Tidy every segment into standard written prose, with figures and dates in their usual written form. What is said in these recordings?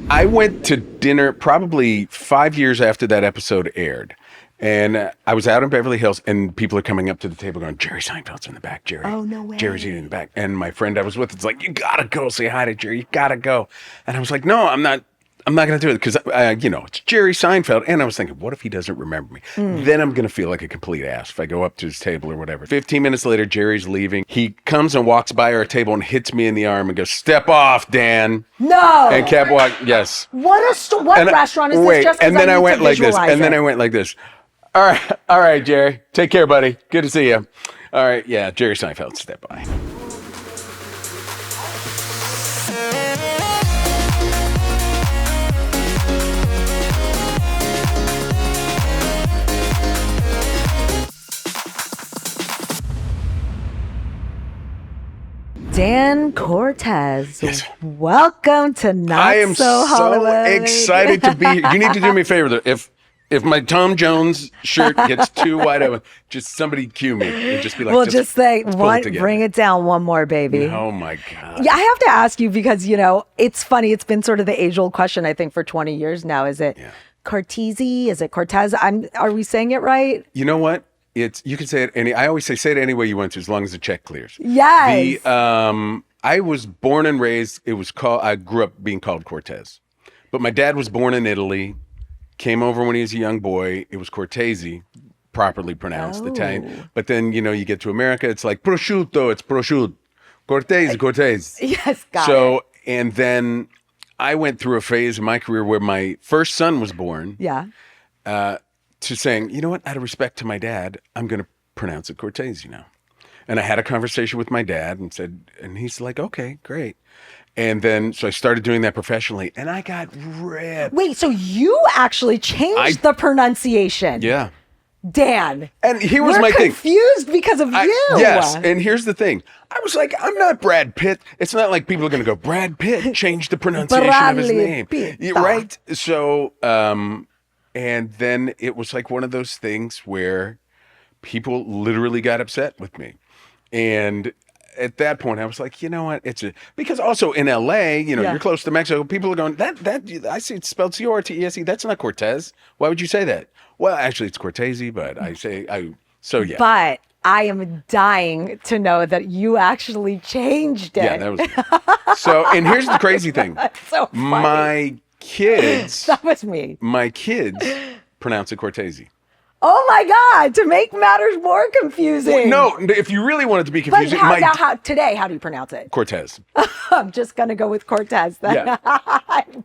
I went to dinner probably 5 years after that episode aired. And I was out in Beverly Hills, and people are coming up to the table going, Jerry Seinfeld's in the back, Jerry. Oh, no way. Jerry's eating in the back. And my friend I was with is like, you gotta go say hi to Jerry. You gotta go. And I was like, no, I'm not going to do it because, it's Jerry Seinfeld. And I was thinking, what if he doesn't remember me? Then I'm going to feel like a complete ass if I go up to his table or whatever. 15 minutes later, Jerry's leaving. He comes and walks by our table and hits me in the arm and goes, step off, Dan. No. And kept walking. Yes. What restaurant is this? Just and then I went like this. visualize And then it. I went like this. All right, Jerry. Take care, buddy. Good to see you. All right, yeah, Jerry Seinfeld, step by. Dan Cortese. Yes. Welcome to Not I am So Hollywood. excited to be here. You need to do me a favor, though. If my Tom Jones shirt gets too wide open, just somebody cue me and just be like, We'll just say, together. bring it down one more, baby. Oh my God. Yeah, I have to ask you because, it's funny. It's been sort of the age-old question, I think, for 20 years now. Is it Cortese? Is it Cortese? Are we saying it right? You know what? You can say it I always say it any way you want to, as long as the check clears. Yes. I was born and raised, I grew up being called Cortese. But my dad was born in Italy, came over when he was a young boy. It was Cortese, properly pronounced, Italian. But then, you get to America, it's like prosciutto, it's prosciutto. Cortese. Yes, got it. And then I went through a phase in my career where my first son was born. Yeah. To saying, you know what, out of respect to my dad, I'm going to pronounce it Cortese now. And I had a conversation with my dad and he's like, okay, great. And then, so I started doing that professionally and I got ripped. Wait, so you actually changed the pronunciation? Yeah. Dan. And here was We're my thing. confused because of you. Yes. And here's the thing. I was like, I'm not Brad Pitt. It's not like people are going to go, Brad Pitt changed the pronunciation of his name. Pitt. Right? So, and then it was like one of those things where people literally got upset with me. And at that point, I was like, you know what? Because also in LA, you're close to Mexico. People are going, that I see it's spelled Cortese. That's not Cortez. Why would you say that? Well, actually, it's Cortese, but so yeah. But I am dying to know that you actually changed it. Yeah, that was so. And here's the crazy thing. That's so funny. My kids. That was me. My kids pronounce it Cortese. Oh my God! To make matters more confusing. No, if you really want it to be confusing, today, how do you pronounce it? Cortez. I'm just gonna go with Cortez then. Yeah.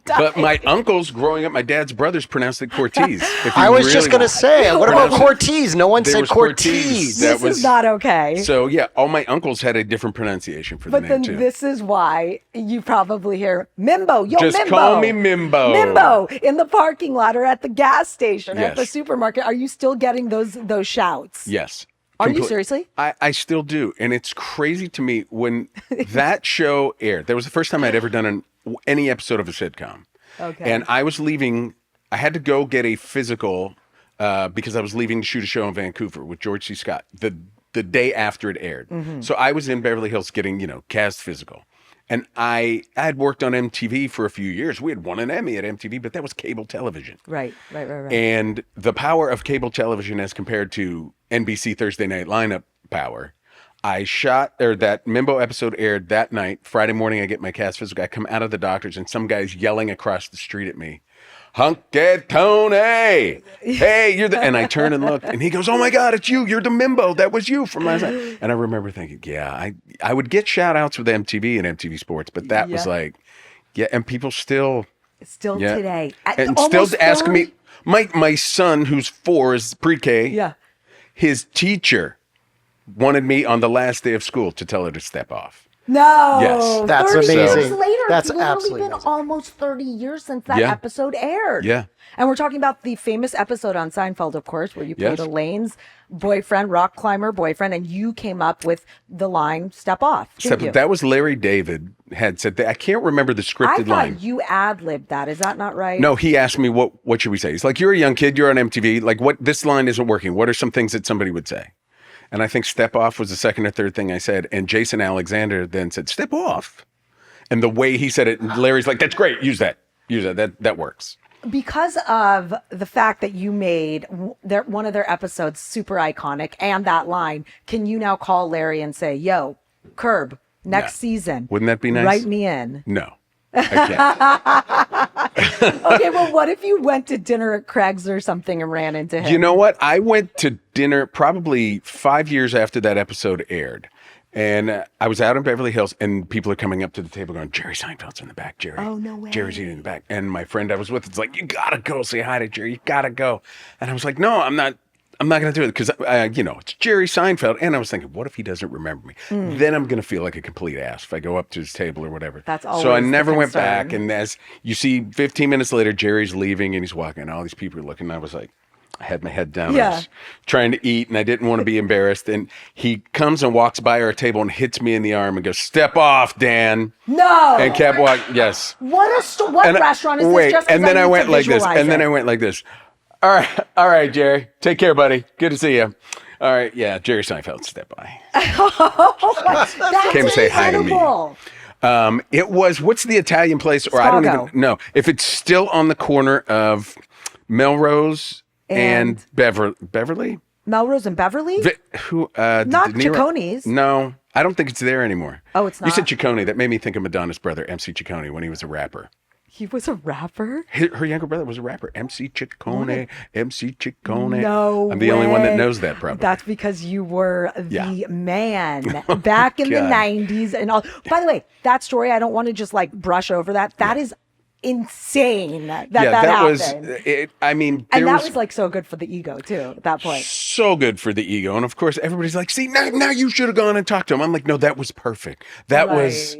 But my uncles growing up, my dad's brothers pronounced it Cortese. I was just gonna say, what about Cortese? No one said Cortese. This is not okay. So yeah, all my uncles had a different pronunciation for the name too. But then this is why you probably hear Mimbo. Yo, just Mimbo. call me Mimbo. Mimbo in the parking lot or at the gas station or Yes. at the supermarket. Are you still getting those shouts? Yes. Are you seriously? I still do. And it's crazy to me when that show aired. That was the first time I'd ever done any episode of a sitcom. Okay. And I was leaving. I had to go get a physical because I was leaving to shoot a show in Vancouver with George C. Scott the day after it aired. Mm-hmm. So I was in Beverly Hills getting, cast physical. And I had worked on MTV for a few years. We had won an Emmy at MTV, but that was cable television. Right. And the power of cable television as compared to NBC Thursday Night Lineup power, I shot, or that Mimbo episode aired that night. Friday morning, I get my cast physical. I come out of the doctor's and some guy's yelling across the street at me. Hunky Tony, hey, you're the, and I turn and look, and he goes, oh my God, it's you. You're the Mimbo. That was you from last night. And I remember thinking, yeah, I would get shout outs with MTV and MTV Sports, but that was like, yeah, and people still today. And still ask me, my son, who's 4, is pre-K. Yeah. His teacher wanted me on the last day of school to tell her to step off. No. Yes. That's 30 amazing. years later, That's it's literally absolutely been amazing. almost 30 years since that episode aired. Yeah. And we're talking about the famous episode on Seinfeld, of course, where you played Yes. Elaine's boyfriend, rock climber boyfriend, and you came up with the line, step off. Didn't you? That was Larry David had said that. I can't remember the I scripted line. thought you ad-libbed that. Is that not right? No, he asked me what should we say? He's like, you're a young kid, you're on MTV. Like, this line isn't working. What are some things that somebody would say? And I think step off was the second or third thing I said. And Jason Alexander then said, step off. And the way he said it, Larry's like, that's great. Use that. Use that works. Because of the fact that you made one of their episodes super iconic and that line, can you now call Larry and say, yo, Curb, next season. Wouldn't that be nice? Write me in. No, I can't. Okay, well, what if you went to dinner at Craig's or something and ran into him? You know what? I went to dinner probably 5 years after that episode aired. And I was out in Beverly Hills, and people are coming up to the table going, Jerry Seinfeld's in the back, Jerry. Oh, no way. Jerry's eating in the back. And my friend I was with is like, you gotta go say hi to Jerry. You gotta go. And I was like, no, I'm not going to do it because, it's Jerry Seinfeld. And I was thinking, what if he doesn't remember me? Then I'm going to feel like a complete ass if I go up to his table or whatever. That's always So I the never went concern. back. And as you see, 15 minutes later, Jerry's leaving and he's walking. And all these people are looking. And I was like, I had my head down. Yeah. I was trying to eat and I didn't want to be embarrassed. And he comes and walks by our table and hits me in the arm and goes, step off, Dan. No. And kept walking. Yes. What restaurant is this? Wait, Just 'cause and then I I need went to like this. visualize And then it. I went like this. All right, Jerry. Take care, buddy. Good to see you. All right, yeah, Jerry Seinfeld stepped by. That's Came to say hi to me. incredible. It was, what's the Italian place? Or I don't Spago. even know. If it's still on the corner of Melrose and Beverly? Melrose and Beverly? Not Ciccone's. No, I don't think it's there anymore. Oh, it's You said not? Ciccone. That made me think of Madonna's brother, MC Ciccone, when he was a rapper. He was a rapper? Her younger brother was a rapper, MC Ciccone. MC Ciccone. No I'm the only one that way. knows that, probably. That's because you were the Yeah. man back in the God. 90s and all. By the way, that story, I don't want to just like brush over that. That is insane that happened. was it. I mean, And there that was like so good for the ego too at that point. so good for the ego. And of course, everybody's like, see, now you should have gone and talked to him. I'm like, no, that was perfect. That was,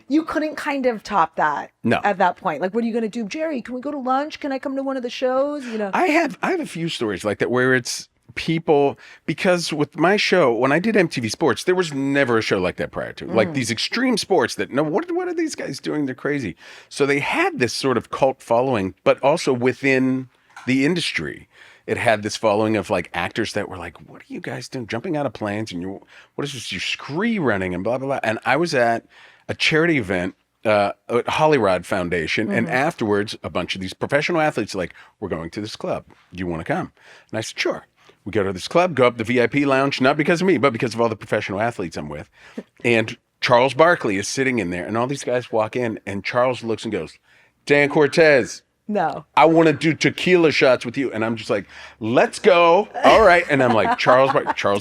You couldn't kind of top that No. at that point. Like, what are you going to do? Jerry, can we go to lunch? Can I come to one of the shows? You know, I have a few stories like that where it's people, because with my show, when I did MTV Sports, there was never a show like that prior to. Like these extreme sports that, no, what are these guys doing? They're crazy. So they had this sort of cult following, but also within the industry. It had this following of like actors that were like, what are you guys doing? Jumping out of planes and what is this? You're scree running and blah, blah, blah. And I was at a charity event at Hollyrod Foundation. And afterwards, a bunch of these professional athletes are like, we're going to this club. Do you want to come? And I said, sure. We go to this club, go up the VIP lounge, not because of me, but because of all the professional athletes I'm with. And Charles Barkley is sitting in there, and all these guys walk in, and Charles looks and goes, Dan Cortese, no. I want to do tequila shots with you. And I'm just like, let's go. All right. And I'm like, Charles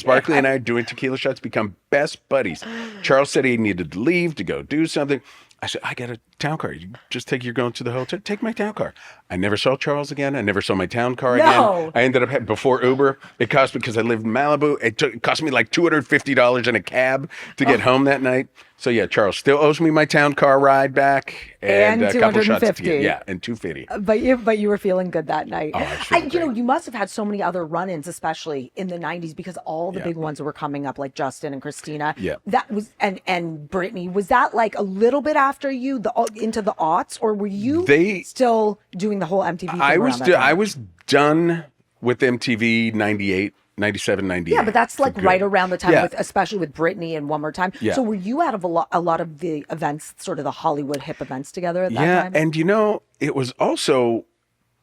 Barkley and I are doing tequila shots, become best buddies. Charles said he needed to leave to go do something. I said, I got a town car. You just you're going to the hotel. Take my town car. I never saw Charles again. I never saw my town car again. I ended up before Uber. It cost me, because I lived in Malibu. It cost me like $250 in a cab to get home that night. So yeah, Charles still owes me my town car ride back and a couple shots of tequila. Yeah, and $250. But you were feeling good that night. Oh, I was feeling great. You must have had so many other run-ins, especially in the 90s, because all the big ones were coming up, like Justin and Christina. Yeah. That was and Brittany. Was that like a little bit after you, into the aughts, or were you still doing the whole MTV thing? I was done with MTV 98. 97, 98. Yeah, but that's like right around the time, Yeah. especially with Britney and One More Time. Yeah. So were you out of a lot of the events, sort of the Hollywood hip events together at that time? Yeah, and it was also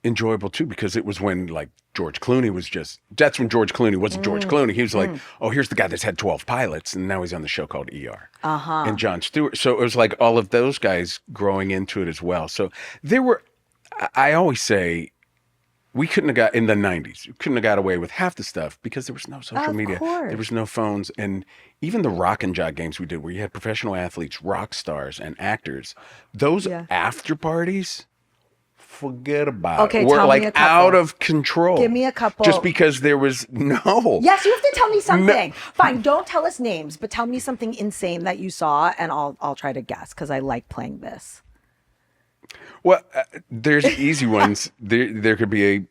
enjoyable too, because it was when like George Clooney was that's when George Clooney wasn't George Clooney. He was like, oh, here's the guy that's had 12 pilots, and now he's on the show called ER. And Jon Stewart. So it was like all of those guys growing into it as well. So there were, I always say, we couldn't have got, in the 90s, we couldn't have got away with half the stuff because there was no social media. Course. There was no phones. And even the rock and jock games we did, where you had professional athletes, rock stars, and actors, those after parties, forget about it. Okay, Were tell me like a couple. out of control. Give me a couple. Just because there was no. Yes, you have to tell me something. Fine, don't tell us names, but tell me something insane that you saw, and I'll try to guess, because I like playing this. Well, there's easy ones. There could be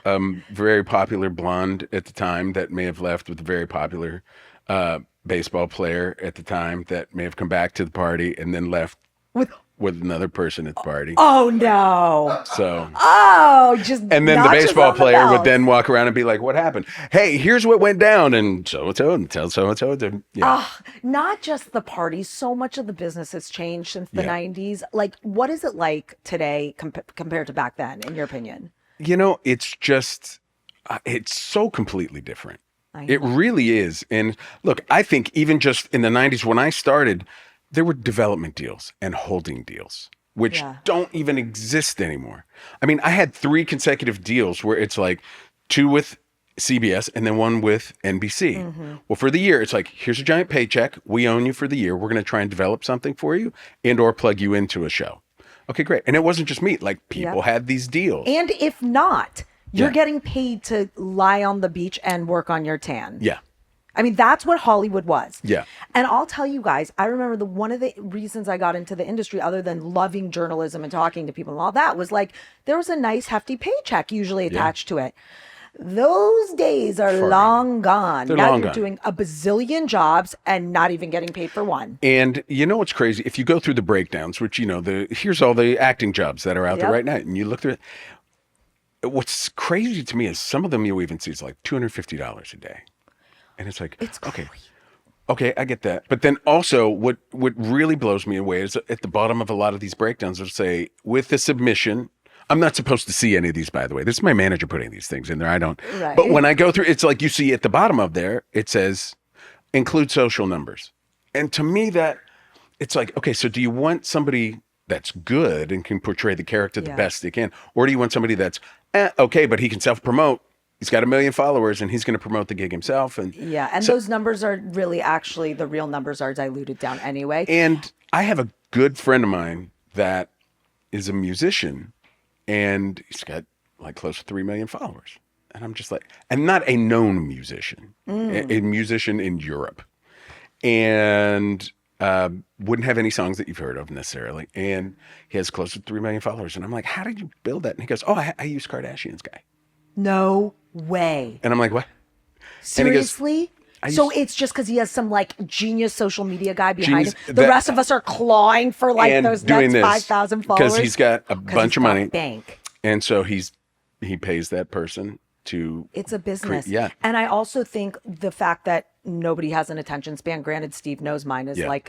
a very popular blonde at the time that may have left with a very popular baseball player at the time that may have come back to the party and then left With with another person at the party. Oh no. So, Just and then the not just baseball on the player would bells. then walk around and be like, "What happened? Hey, here's what went down," and so and tell so and so. Yeah. Not just the parties. So much of the business has changed since the Yeah. 90s. Like, what is it like today compared to back then, in your opinion? It's just, it's so completely different. I It know. really is. And look, I think even just in the 90s when I started, there were development deals and holding deals, which Yeah. don't even exist anymore. I mean, I had 3 consecutive deals where it's like 2 with CBS and then 1 with NBC. Mm-hmm. Well, for the year, it's like, here's a giant paycheck. We own you for the year. We're going to try and develop something for you and or plug you into a show. Okay, great. And it wasn't just me. Like, people Yep. had these deals. And if not, you're Yeah. getting paid to lie on the beach and work on your tan. Yeah. I mean, that's what Hollywood was. Yeah. And I'll tell you guys, I remember one of the reasons I got into the industry, other than loving journalism and talking to people and all that, was like there was a nice hefty paycheck usually attached to it. Those days are Far long gone. They're Now long you're gone. doing a bazillion jobs and not even getting paid for one. And you know what's crazy? If you go through the breakdowns, which here's all the acting jobs that are out there Yep. right now, and you look through it. What's crazy to me is some of them you'll even see is like $250 a day, and it's like, It's okay, crazy. okay, I get that. But then also, what really blows me away is at the bottom of a lot of these breakdowns, it'll say with the submission. I'm not supposed to see any of these, by the way. This is my manager putting these things in there. I don't. Right. But when I go through, it's like you see at the bottom of there, it says include social numbers. And to me, that it's like, okay, so do you want somebody that's good and can portray the character the Yeah. best they can? Or do you want somebody that's okay, but he can self-promote? He's got 1 million followers and he's going to promote the gig himself. And Yeah. And those numbers are really actually, the real numbers are diluted down anyway. And I have a good friend of mine that is a musician and he's got like close to 3 million followers. And I'm just like, and not a known musician, a musician in Europe. And wouldn't have any songs that you've heard of necessarily. And he has close to 3 million followers. And I'm like, how did you build that? And he goes, oh, I use Kardashian's guy. No way. And I'm like, what? Seriously? I So used- it's just because he has some like genius social media guy behind Genius- him. The rest of us are clawing for like and those doing next this 5,000 followers. because he's got a 'Cause bunch he's of got money. bank. And so he pays that person to It's a business. yeah. And I also think the fact that nobody has an attention span, granted, Steve knows mine is Yeah. like,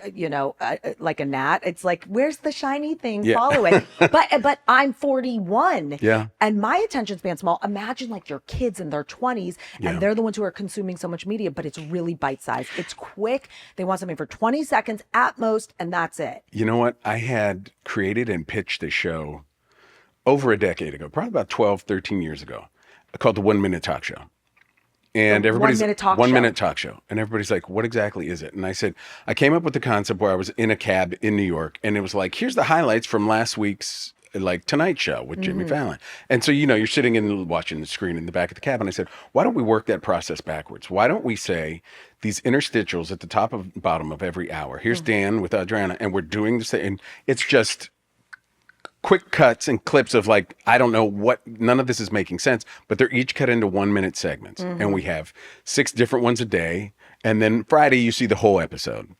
like a gnat. It's like, where's the shiny thing? Yeah. Follow it. But I'm 41. Yeah. And my attention span's small. Imagine like your kids in their 20s Yeah. and they're the ones who are consuming so much media, but it's really bite sized. It's quick. They want something for 20 seconds at most, and that's it. You know what? I had created and pitched a show over a decade ago, probably about 12, 13 years ago, called the 1 Minute Talk Show. And The everybody's 1 Minute Talk 1 Show. Minute Talk Show. And everybody's like, what exactly is it? And I said, I came up with the concept where I was in a cab in New York and it was like, here's the highlights from last week's like Tonight Show with Jimmy Fallon. And so, you're sitting and watching the screen in the back of the cab. And I said, why don't we work that process backwards? Why don't we say these interstitials at the top of bottom of every hour? Here's Dan with Adrianna, and we're doing this thing. And it's just quick cuts and clips of like, I don't know what, none of this is making sense, but they're each cut into 1 minute segments. And we have 6 different ones a day. And then Friday, you see the whole episode.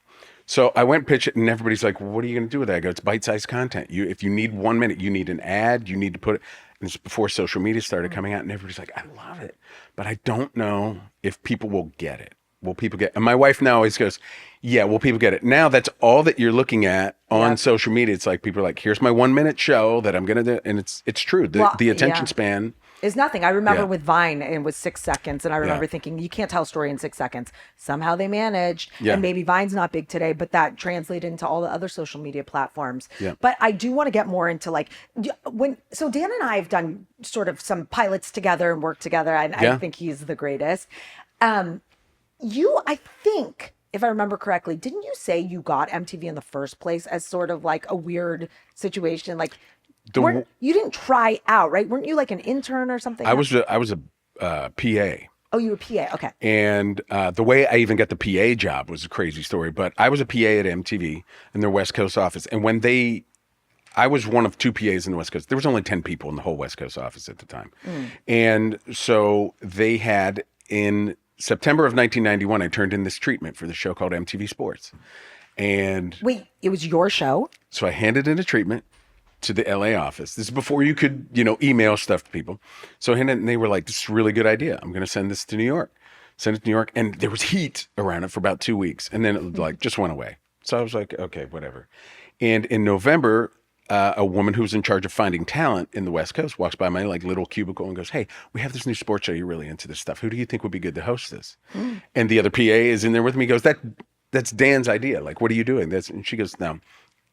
So I went pitch it and everybody's like, well, what are you going to do with that? I go, it's bite-sized content. If you need 1 minute, you need an ad, you need to put it, and it's before social media started coming out and everybody's like, I love it. But I don't know if people will get it. Will people get, and my wife now always goes, yeah, will people get it? Now that's all that you're looking at on social media. It's like, people are like, here's my 1 minute show that I'm going to do. And it's true. The attention span. Is nothing. I remember Yeah. with Vine, and it was 6 seconds, and I remember Yeah. thinking, you can't tell a story in 6 seconds. Somehow they managed, Yeah. and maybe Vine's not big today, but that translated into all the other social media platforms. Yeah. But I do want to get more into like so Dan and I have done sort of some pilots together and worked together, and I Yeah. think he's the greatest. I think, if I remember correctly, didn't you say you got MTV in the first place as sort of like a weird situation? Like, you didn't try out, right? Weren't you like an intern or something? I was a PA. Oh, you were PA. Okay. And the way I even got the PA job was a crazy story. But I was a PA at MTV in their West Coast office. And when I was one of 2 PAs in the West Coast. There was only 10 people in the whole West Coast office at the time. And so they had, in September of 1991, I turned in this treatment for the show called MTV Sports. And Wait, it was your show? so I handed in a treatment to the LA office. This is before you could, email stuff to people. So I handed it, and they were like, this is a really good idea. I'm going to send this to New York. Send it to New York. And there was heat around it for about 2 weeks. And then it like just went away. So I was like, okay, whatever. And in November, a woman who's in charge of finding talent in the West Coast walks by my like little cubicle and goes, "Hey, we have this new sports show. You're really into this stuff. Who do you think would be good to host this?" And the other PA is in there with me. Goes, that's Dan's idea. Like, what are you doing? And she goes, "No,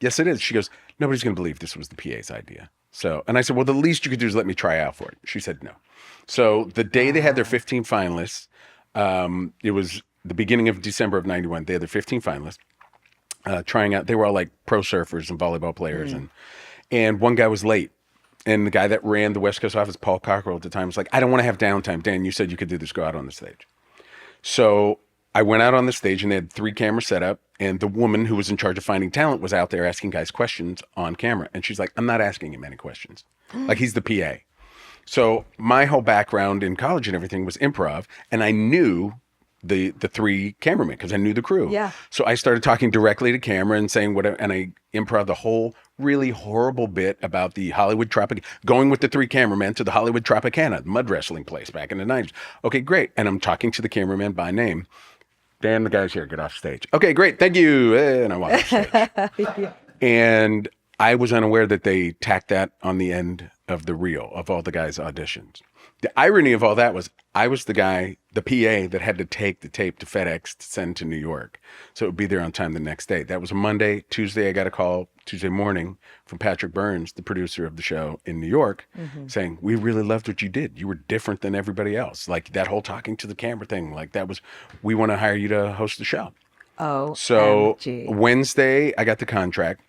yes, it is." She goes, "Nobody's going to believe this was the PA's idea." So, and I said, "Well, the least you could do is let me try out for it." She said, "No." So the day they had their 15 finalists, it was the beginning of December of '91. They had their 15 finalists. Trying out. They were all like pro surfers and volleyball players, and one guy was late. And the guy that ran the West Coast office, Paul Cockrell at the time, was like, "I don't want to have downtime. Dan, you said you could do this. Go out on the stage." So I went out on the stage, and they had 3 cameras set up, and the woman who was in charge of finding talent was out there asking guys questions on camera. And she's like, "I'm not asking him any questions." Like, he's the PA. So my whole background in college and everything was improv, and I knew the 3 cameramen because I knew the crew. Yeah. So I started talking directly to camera and saying whatever, and I improv the whole really horrible bit about the Hollywood going with the 3 cameramen to the Hollywood Tropicana, the mud wrestling place back in the 90s. Okay, great. And I'm talking to the cameraman by name. Dan, the guy's here. Get off stage. Okay, great. Thank you. And I walk off stage. And I was unaware that they tacked that on the end of the reel of all the guys' auditions. The irony of all that was I was the guy, the PA, that had to take the tape to FedEx to send to New York. So it would be there on time the next day. That was a Monday. Tuesday, I got a call Tuesday morning from Patrick Burns, the producer of the show in New York, saying, "We really loved what you did. You were different than everybody else. Like that whole talking to the camera thing, like that was, we want to hire you to host the show." Oh, So Wednesday, I got the contract.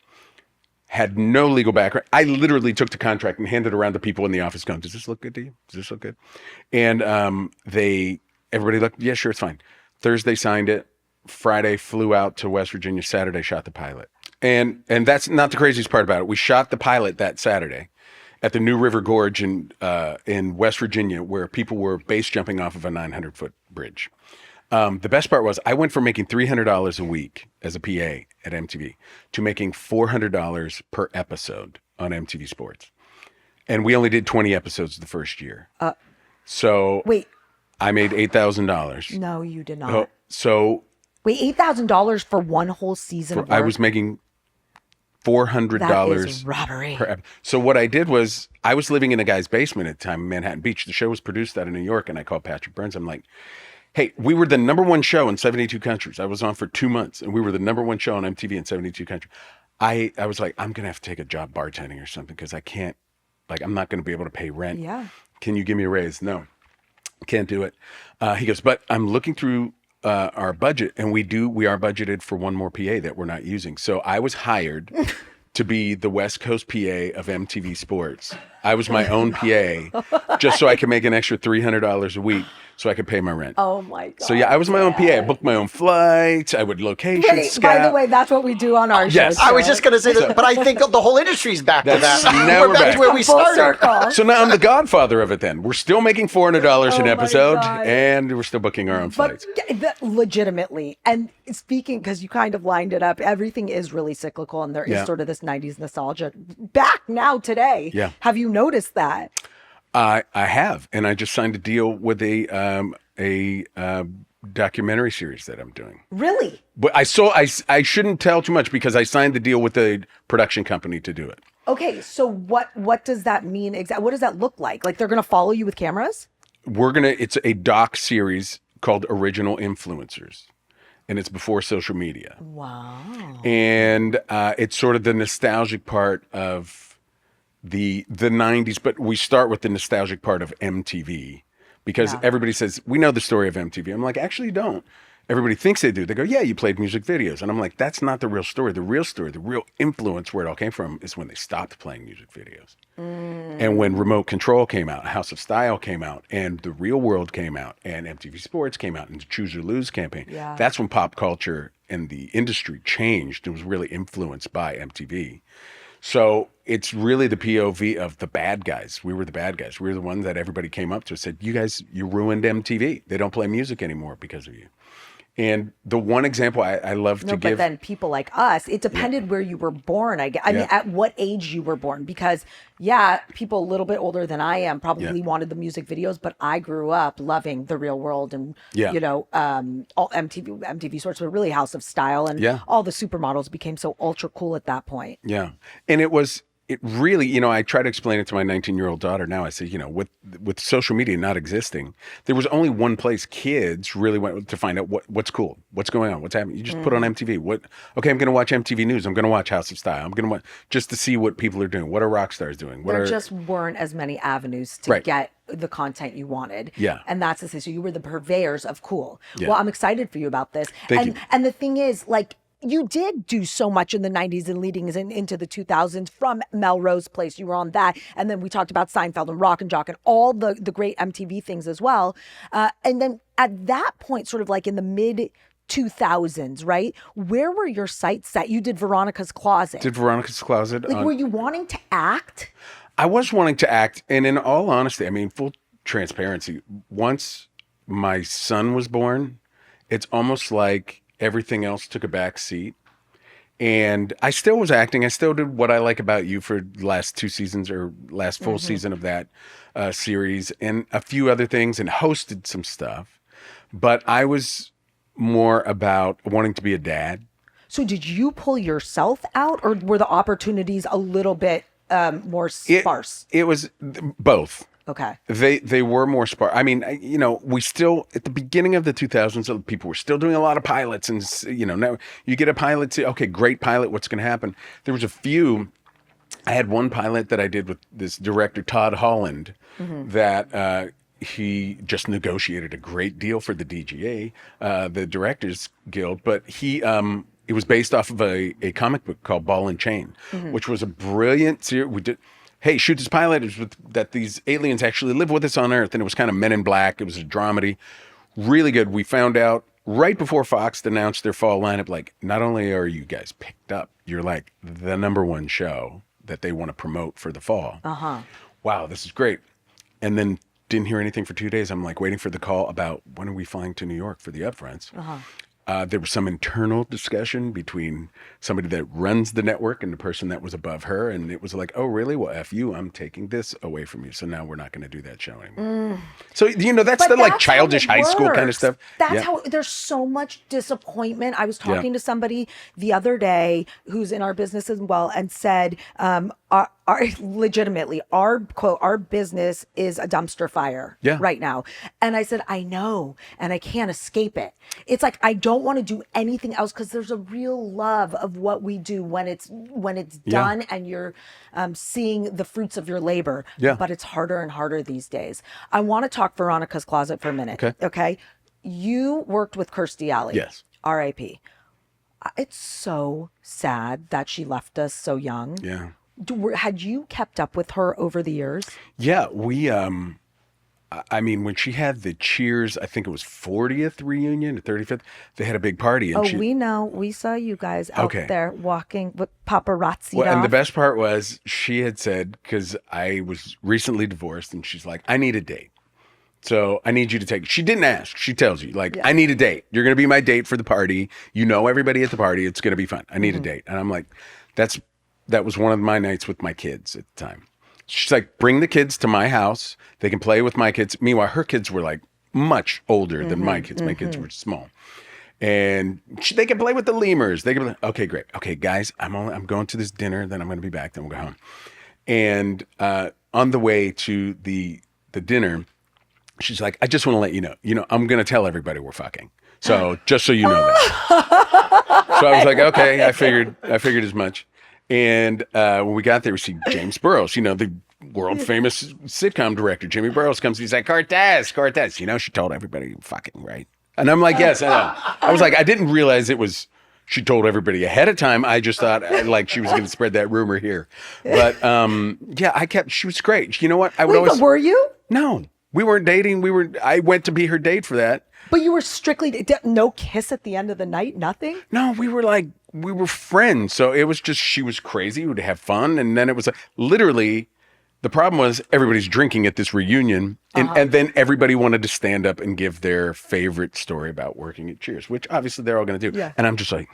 Had no legal background. I literally took the contract and handed it around to people in the office going, "Does this look good to you? Does this look good?" And everybody looked, "Yeah, sure, it's fine." Thursday signed it. Friday flew out to West Virginia. Saturday shot the pilot. And that's not the craziest part about it. We shot the pilot that Saturday at the New River Gorge in West Virginia, where people were base jumping off of a 900-foot bridge. The best part was I went from making $300 a week as a PA at MTV to making $400 per episode on MTV Sports. And we only did 20 episodes the first year. So wait, I made $8,000. no, you did not. So Wait, $8,000 for one whole season of work? I was making $400 That is robbery. per episode. So what I did was I was living in a guy's basement at the time in Manhattan Beach. The show was produced out of New York, and I called Patrick Burns. I'm like, "Hey, we were the #1 show in 72 countries. I was on for 2 months, and we were the #1 show on MTV in 72 countries. I was like, I'm going to have to take a job bartending or something because I can't, like, I'm not going to be able to pay rent. Yeah. Can you give me a raise?" "No, can't do it." He goes, "But I'm looking through our budget, and we are budgeted for one more PA that we're not using." So I was hired to be the West Coast PA of MTV Sports. I was my own PA just so I could make an extra $300 a week so I could pay my rent. Oh my God. So yeah, I was my own PA. I booked my own flights. I would location Wait, scout. by the way, that's what we do on our Yes. show. I was just going to say that, but I think the whole industry's back to That's- that. now We're we're back back. to where we Full started. circle. So now I'm the godfather of it then. We're still making $400 an Oh my episode, God. and we're still booking our own But flights. legitimately, and speaking, because you kind of lined it up, everything is really cyclical, and there is Yeah. sort of this 90s nostalgia back now today. Yeah. Have you noticed that? I have, and I just signed a deal with a documentary series that I'm doing. Really? But I shouldn't tell too much because I signed the deal with a production company to do it. Okay, so what does that mean exactly? What does that look like? Like they're going to follow you with cameras? It's a doc series called Original Influencers, and it's before social media. Wow. And it's sort of the nostalgic part of the 90s, but we start with the nostalgic part of MTV because Yeah. everybody says, "We know the story of MTV." I'm like, "Actually, you don't." Everybody thinks they do. They go, "Yeah, you played music videos." And I'm like, "That's not the real story. The real story, the real influence where it all came from is when they stopped playing music videos. And when Remote Control came out, House of Style came out, and The Real World came out, and MTV Sports came out, and the Choose or Lose campaign. Yeah. That's when pop culture and the industry changed and was really influenced by MTV. So it's really the POV of the bad guys. We were the bad guys. We were the ones that everybody came up to and said, "You guys, you ruined MTV. They don't play music anymore because of you." And the one example I love to No, but give. then people like us, it depended where you were born. I mean, at what age you were born, because people a little bit older than I am probably wanted the music videos, but I grew up loving The Real World and all MTV sorts were really House of Style, and all the supermodels became so ultra cool at that point. Yeah. And it really, I try to explain it to my 19-year-old daughter now. I say, with social media not existing, there was only one place kids really went to find out what's cool, what's going on, what's happening. You just put on MTV. Okay, I'm going to watch MTV News. I'm going to watch House of Style. I'm going to watch just to see what people are doing. What are rock stars doing? There just weren't as many avenues to get the content you wanted. Yeah. And that's the thing. So you were the purveyors of cool. Yeah. Well, I'm excited for you about this. Thank you. And the thing is, like, you did do so much in the 90s and leading into the 2000s from Melrose Place. You were on that. And then we talked about Seinfeld and Rock and Jock and all the great MTV things as well. And then at that point, sort of like in the mid 2000s, right? Where were your sights set? You did Veronica's Closet. Like, were you wanting to act? I was wanting to act. And in all honesty, I mean, full transparency, once my son was born, it's almost like everything else took a back seat. And I still was acting. I still did What I Like About You for the last 2 seasons or last full season of that series and a few other things and hosted some stuff. But I was more about wanting to be a dad. So did you pull yourself out, or were the opportunities a little bit more sparse? It was both. Okay. They were more sparse. I mean, we still, at the beginning of the 2000s, people were still doing a lot of pilots. And, now you get a pilot, okay, great pilot, what's going to happen? There was a few. I had one pilot that I did with this director, Todd Holland, that he just negotiated a great deal for the DGA, the Directors Guild, but it was based off of a comic book called Ball and Chain, which was a brilliant series. We did. Hey, shoot this pilot. It was that these aliens actually live with us on Earth. And it was kind of Men in Black. It was a dramedy. Really good. We found out right before Fox announced their fall lineup, like, not only are you guys picked up, you're like the #1 show that they want to promote for the fall. Wow, this is great. And then didn't hear anything for 2 days. I'm like waiting for the call about when are we flying to New York for the upfronts. There was some internal discussion between somebody that runs the network and the person that was above her. And it was like, oh, really? Well, F you, I'm taking this away from you. So now we're not going to do that show anymore. So, that's the like childish high school kind of stuff. That's how there's so much disappointment. I was talking to somebody the other day who's in our business as well and said, legitimately, our quote, our business is a dumpster fire right now. And I said, I know, and I can't escape it. It's like, I don't want to do anything else because there's a real love of what we do when it's done and you're seeing the fruits of your labor. But it's harder and harder these days. I want to talk Veronica's Closet for a minute. Okay. You worked with Kirstie Alley. Yes. R.I.P. It's so sad that she left us so young. Yeah. Had you kept up with her over the years? Yeah, we, I mean, when she had the Cheers, I think it was 40th reunion, 35th, they had a big party. And we know. We saw you guys out there walking with paparazzi. Well, and the best part was she had said, because I was recently divorced, and she's like, I need a date. So I need you to take, she didn't ask. She tells you, like, I need a date. You're going to be my date for the party. You know everybody at the party. It's going to be fun. I need a date. And I'm like, that was one of my nights with my kids at the time. She's like, bring the kids to my house. They can play with my kids. Meanwhile, her kids were like much older than my kids. My kids were small. And they can play with the lemurs. They can play. Okay, great. Okay, guys, I'm going to this dinner. Then I'm going to be back. Then we'll go home. And on the way to the dinner, she's like, I just want to let you know, I'm going to tell everybody we're fucking. So just so you know that. So I was like, okay, I figured as much. And when we got there, we see James Burrows, the world famous sitcom director. Jimmy Burrows comes, he's like, Cortese. She told everybody fucking, right? And I'm like, yes, I know. I was like, I didn't realize it was, she told everybody ahead of time. I just thought like she was going to spread that rumor here. But she was great. You know what? But were you? No, we weren't dating. I went to be her date for that. But you were strictly, no kiss at the end of the night? Nothing? No, we were friends. So it was just, she was crazy. We'd have fun. And then it was literally The problem was everybody's drinking at this reunion, and then everybody wanted to stand up and give their favorite story about working at Cheers, which obviously they're all going to do. Yeah. And I'm just like,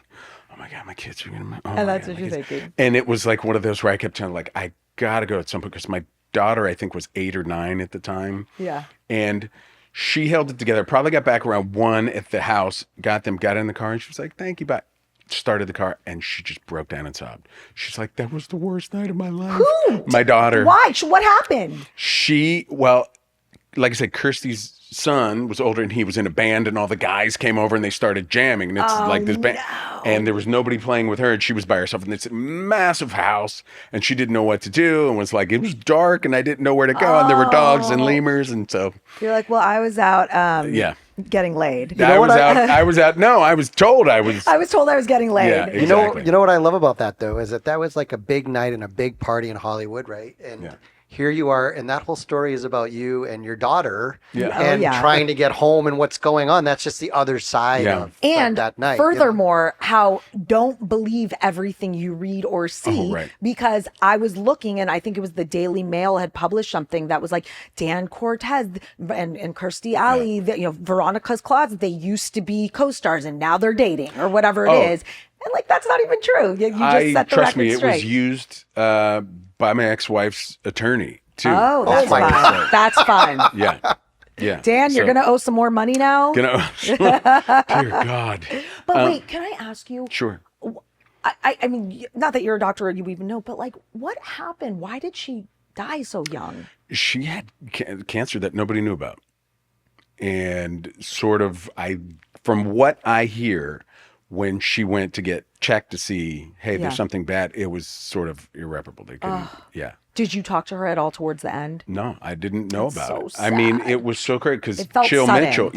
oh my God, my kids are going to. And that's what you're thinking. And it was like one of those where I kept telling, like, I got to go at some point because my daughter, I think, was 8 or 9 at the time. Yeah. And she held it together. Probably got back around 1 at the house, got in the car, and she was like, thank you, bye. Started the car, and she just broke down and sobbed. She's like, that was the worst night of my life. Who? My daughter. Why? What happened? Well, like I said, Kirsty's son was older, and he was in a band, and all the guys came over, and they started jamming, and it's like this band. No. And there was nobody playing with her, and she was by herself in this massive house, and she didn't know what to do, and was like, it was dark, and I didn't know where to go, and there were dogs and lemurs, and so. You're like, well, I was out Yeah. getting laid. I was out. No, I was told I was. I was told I was getting laid. Yeah, exactly. You know what I love about that though is that was like a big night and a big party in Hollywood, right? And here you are, and that whole story is about you and your daughter, and trying to get home and what's going on. That's just the other side of that night. Furthermore, how don't believe everything you read or see, because I was looking, and I think it was the Daily Mail had published something that was like Dan Cortese and Kirstie Alley, Veronica's Closet, they used to be co-stars and now they're dating or whatever it is. And like, that's not even true. You just set the trust record me, straight. it was used by my ex-wife's attorney too. Oh, that's fine. That's fine. Yeah. Dan, you're going to owe some more money now? Dear God. But wait, can I ask you? Sure. I mean, not that you're a doctor or you even know, but like, what happened? Why did she die so young? She had cancer that nobody knew about. And sort of, from what I hear, when she went to get checked to see, hey, there's something bad, it was sort of irreparable. They couldn't, Did you talk to her at all towards the end? No, I didn't know about so it. I mean, sad. it was so crazy because It felt Chill sudden. Mitchell,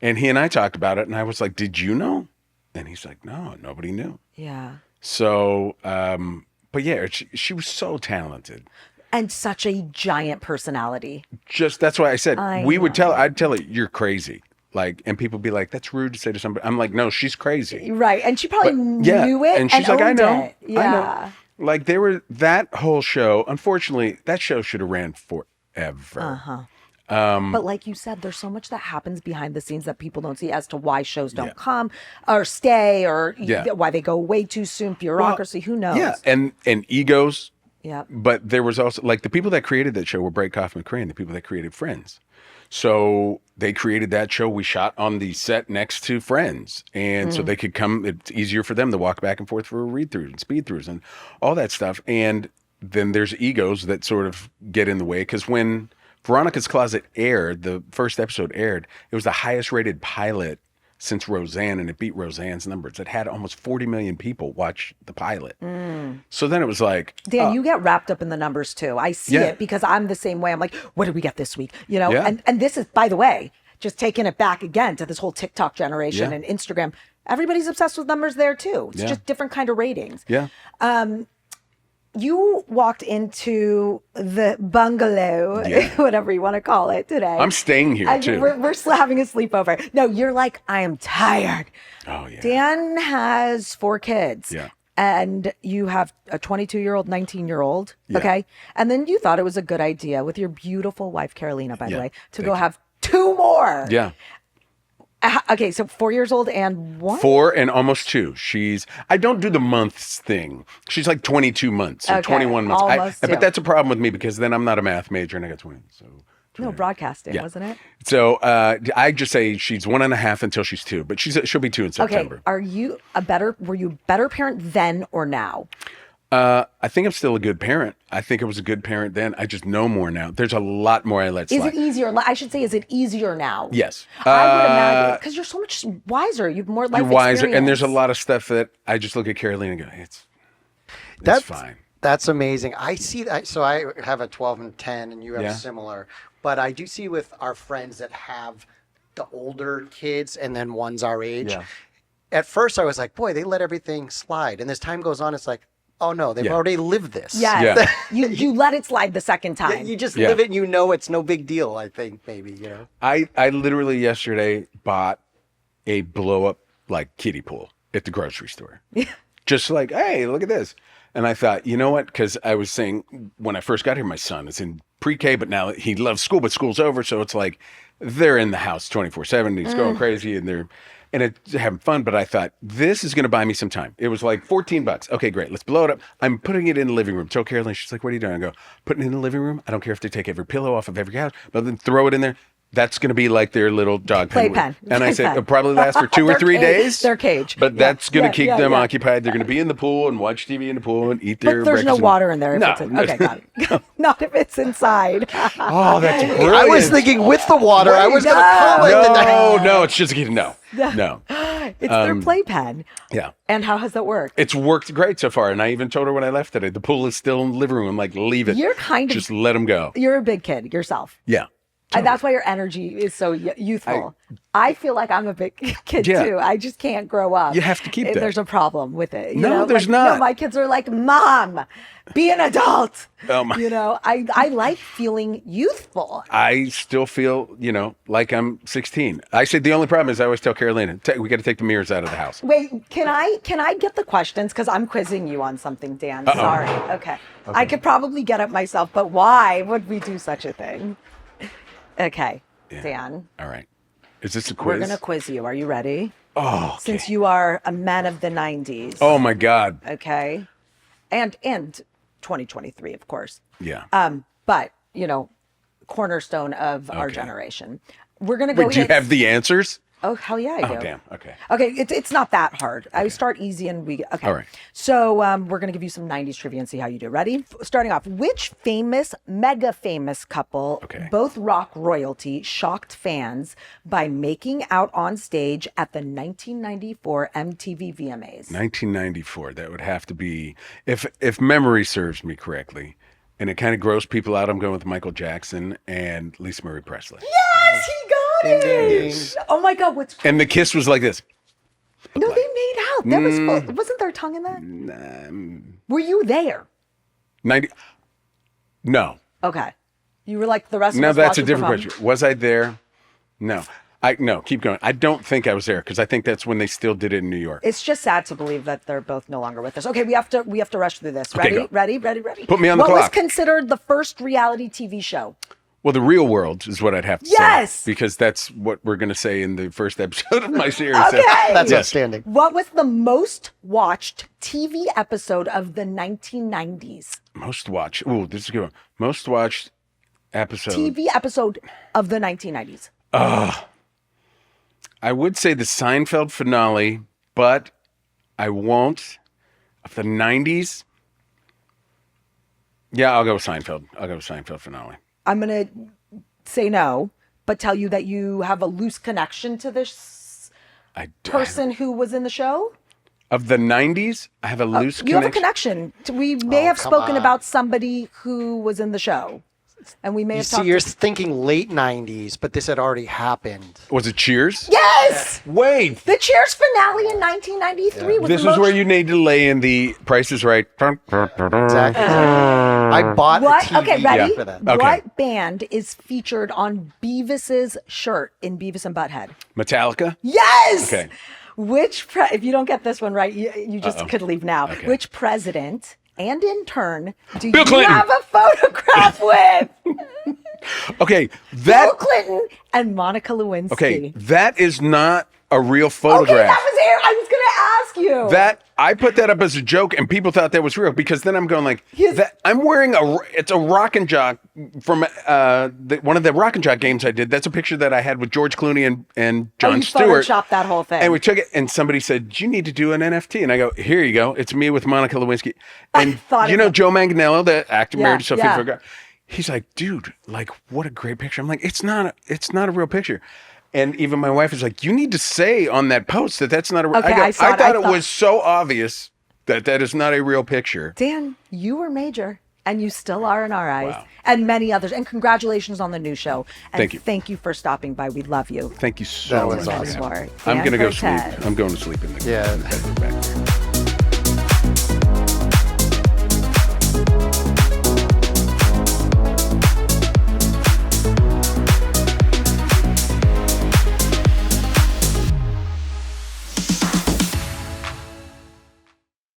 and he and I talked about it, and I was like, did you know? And he's like, no, nobody knew. Yeah. So, but yeah, she was so talented. And such a giant personality. Just, that's why I said, I'd tell her, you're crazy. Like, and people be like, that's rude to say to somebody. I'm like, no, she's crazy. Right. And she probably knew it. And she's like, I owned know. it. Yeah. I know. Like, that whole show, unfortunately, that show should have ran forever. But like you said, there's so much that happens behind the scenes that people don't see as to why shows don't come or stay or why they go way too soon, bureaucracy, who knows? Yeah, and egos. Yeah. But there was also, like, the people that created that show were Bray Kaufman Crane, the people that created Friends. So they created that show. We shot on the set next to Friends. And so they could come, it's easier for them to walk back and forth for read-throughs and speed-throughs and all that stuff. And then there's egos that sort of get in the way. Because when Veronica's Closet aired, the first episode aired, it was the highest rated pilot since Roseanne, and it beat Roseanne's numbers. It had almost 40 million people watch the pilot. So then it was like... Dan, you get wrapped up in the numbers too. I see it because I'm the same way. I'm like, what did we get this week? You know, and this is, by the way, just taking it back again to this whole TikTok generation and Instagram. Everybody's obsessed with numbers there too. It's just different kind of ratings. Yeah. You walked into the bungalow, whatever you want to call it today. I'm staying here too. We're having a sleepover. No, you're like, I am tired. Oh, yeah. Dan has 4 kids. Yeah. And you have a 22-year-old, 19-year-old. Okay. And then you thought it was a good idea with your beautiful wife, Carolina, by the way, to go have 2 more. Yeah. Okay, so 4 years old and 1? 4 and almost 2. I don't do the months thing. She's like 22 months or 21 months. Almost but that's a problem with me because then I'm not a math major and I got 20. So no, broadcasting, wasn't it? So I just say she's 1.5 until she's 2, but she'll be 2 in September. Okay, were you a better parent then or now? I think I'm still a good parent. I think I was a good parent then. I just know more now. There's a lot more I let slide. Is it eeasier? I should say, is it easier now? Yes. I would imagine, because you're so much wiser. You've more life experience. And there's a lot of stuff that I just look at Carolina and go, it's fine. That's amazing. I see that. So I have a 12 and 10, and you have similar. But I do see with our friends that have the older kids and then one's our age. Yeah. At first, I was like, boy, they let everything slide. And as time goes on, it's like, oh no, they've already lived this. Yeah. You let it slide the second time. You just live it and you know it's no big deal, I think, maybe, you know. I literally yesterday bought a blow up like kiddie pool at the grocery store. Just like, hey, look at this. And I thought, you know what? Because I was saying when I first got here, my son is in pre-K, but now he loves school, but school's over. So it's like they're in the house 24/7. He's going crazy and it's having fun. But I thought, this is going to buy me some time. It was like $14. Okay, great. Let's blow it up. I'm putting it in the living room. Tell Caroline, she's like, what are you doing? I go, putting it in the living room. I don't care if they take every pillow off of every couch, but then throw it in there. That's going to be like their little dog Playpen. And I said, it'll probably last for 2 or 3 days. Their cage. But that's going to keep them occupied. They're going to be in the pool and watch TV in the pool and eat their But there's no breakfast. water in there. If No. it's okay, got it. Not if it's inside. Oh, that's brilliant. I was thinking with the water, I was going to call it. No, it's just a kid. No. It's their playpen. Yeah. And how has that worked? It's worked great so far. And I even told her when I left today, the pool is still in the living room. I'm like, leave it. You're kind of just let them go. You're a big kid yourself. Yeah. And that's why your energy is so youthful. I feel like I'm a big kid too. I just can't grow up. You have to keep if that. There's a problem with it. You No, know? there's like, not. No, my kids are like, Mom, be an adult. Oh, my. You know, I like feeling youthful. I still feel, like I'm 16. I said the only problem is I always tell Carolina, we got to take the mirrors out of the house. Wait, can I get the questions? Because I'm quizzing you on something, Dan. Sorry. Okay. I could probably get it myself, but why would we do such a thing? Okay. Yeah. Dan. All right. Is this a quiz? We're going to quiz you. Are you ready? Oh, okay. Since you are a man of the 90s. Oh, my God. Okay. And 2023, of course. Yeah. But, cornerstone of our generation. We're going to go Wait, do you have the answers? Oh, hell yeah, I do. Oh, damn. Okay. Okay, it's not that hard. I start easy and okay. All right. So we're going to give you some 90s trivia and see how you do. Ready? Starting off, which mega famous couple, both rock royalty, shocked fans by making out on stage at the 1994 MTV VMAs? 1994. That would have to be, if memory serves me correctly, and it kind of grossed people out, I'm going with Michael Jackson and Lisa Marie Presley. Yes, he got it. Oh my God, what's And the kiss was like this. No, they made out. There wasn't there tongue in that? Were you there? 90. No. Okay. You were like the rest of No, us that's a watching different from home? question. Was I there? No. No, keep going. I don't think I was there because I think that's when they still did it in New York. It's just sad to believe that they're both no longer with us. Okay, we have to rush through this. Okay, Ready? go. Ready? Put me on the clock. What was clock. considered the first reality TV show? Well, The Real World is what I'd have to Yes! say. Because that's what we're going to say in the first episode of my series. Okay. That's outstanding. What was the most watched TV episode of the 1990s? Most watched. Ooh, this is a good one. Most watched episode. TV episode of the 1990s. I would say the Seinfeld finale, but I won't. Of the 90s? Yeah, I'll go with Seinfeld. I'll go with Seinfeld finale. I'm going to say no, but tell you that you have a loose connection to this person who was in the show. Of the 90s, I have a loose connection. You have a connection. We may have spoken about somebody who was in the show. And we may have talked. You're thinking late 90s, but this had already happened. Was it Cheers? Yes! Wait. The Cheers finale in 1993 was This the is most... where you need to lay in the Price is Right. Exactly. I bought a TV Okay, ready? for that. Okay. What band is featured on Beavis's shirt in Beavis and Butthead? Metallica? Yes! Okay. If you don't get this one right, you just could leave now. Okay. Which president and intern do Bill you Clinton. have a photograph with? Okay, Bill Clinton and Monica Lewinsky. Okay, that is not a real Okay, photograph. that was it. I was going to ask you. That I put that up as a joke, and people thought that was real because then I'm going like, I'm wearing it's a Rock and Jock from one of the Rock and Jock games I did. That's a picture that I had with George Clooney and Jon you Stewart. photoshopped that whole thing. And we took it, and somebody said, "You need to do an NFT." And I go, "Here you go. It's me with Monica Lewinsky." And Joe Manganiello, the actor married to Sophia Vergara. He's like, "Dude, like, what a great picture." I'm like, "It's not a real picture." And even my wife is like, "You need to say on that post that that's not a real." Okay, I thought it thought was so obvious that is not a real picture. Dan, you were major, and you still are in our eyes, Wow. and many others. And congratulations on the new show. And Thank you. Thank you for stopping by. We love you. Thank you so That was much. awesome. I'm Dan gonna go sleep. Cortese. I'm going to sleep in the Yeah. back.